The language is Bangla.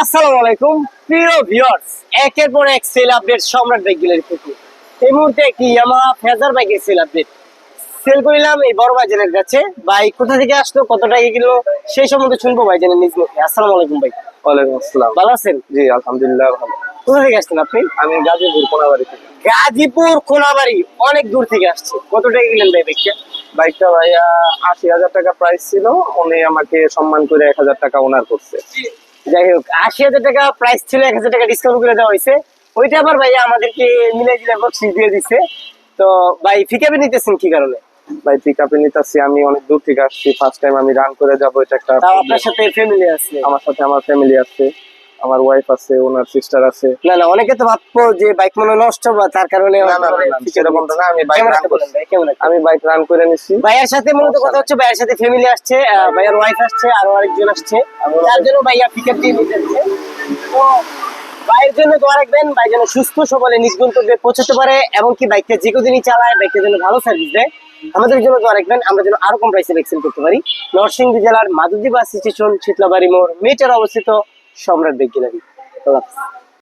আসসালামু আলাইকুম প্রিয় ভিউয়ার্স, একের পর এক সেল আপডেট সম্রাট বাইক গ্যালারি থেকে। এই মুহূর্তে একটি ইয়ামাহা ফেজার বাইকের সেল আপডেট সেল করিলাম এই বড় ভাইজানের কাছে। বাইক কোথা থেকে আসলো, কত টাকা কিনলো, সেই সম্বন্ধে শুনবো ভাইজানের নিজ মুখে। আসসালামু আলাইকুম ভাই। ওয়ালাইকুম আসসালাম। ভালো আছেন? জি আলহামদুলিল্লাহ ভালো। কোথা থেকে আসছেন আপনি? আমি গাজীপুর কোনাবাড়ি থেকে। গাজীপুর কোনাবাড়ি, অনেক দূর থেকে আসছে। কত টাকা কিনলেন ভাই বাইকটা? বাইকটা ভাইয়া ৮০,০০০ টাকা প্রাইস ছিল, উনি আমাকে সম্মান করে ১,০০০ টাকা ওনার করছে। যাই হোক, ৮০,০০০ টাকা প্রাইস ছিল, ১,০০০ টাকা ডিসকাউন্ট করে দেওয়া হয়েছে। ওইটা আবার ভাইয়া আমাদেরকে মিলে জিলে বক্সিস দিয়ে দিচ্ছে। তো ভাই ফিকাবে নিতেছেন কি কারণে? ভাই পিক আপে নিতেছি, আমি অনেক দূর থেকে আসছি, ফার্স্ট টাইম আমি রান করে যাবো, এটা একটা তাও আপনার সাথে ফ্যামিলি আছে? আমার সাথে আমার ফ্যামিলি আছে, আমার ওয়াইফ আছে, ওনার সিস্টার আছে। না না, অনেকে তো ভাববো যে বাইক মনে হয় নষ্ট বা তার কারণে না, না, না, না, সেরকমটা না, আমি বাইক কেমন রান আছে বলেন করছি। ভাই, কেমন আছে? আমি বাইক রান করে নিছি। ভাইয়ার সাথে মূলত কথা হচ্ছে, ভাইয়ার সাথে ফ্যামিলি আসছে, ভাইয়ার ওয়াইফ আসছে, আরো আরেকজন আসছে, তার জন্য ভাইয়া পিকআপ দিয়ে নিতে যাচ্ছে। তো ভাইয়ের জন্য দোয়া রাখবেন, ভাই যেন সুস্থ সবলে নিজ গন্তব্যে পৌঁছাতে পারে, এবং কি বাইকটা যে কদিনই চালায় বাইকটা যেন ভালো সার্ভিস দেয়। আমাদের জন্য দোয়া রাখবেন, আমরা যেন আরো কম প্রাইসে বাইক সেল করতে পারি। নরসিংদী জেলার মাধুদী বাস স্টেশন, শীতলাবাড়ি মোড়, মিটার অবস্থিত সম্রাট বাইক গ্যালারি।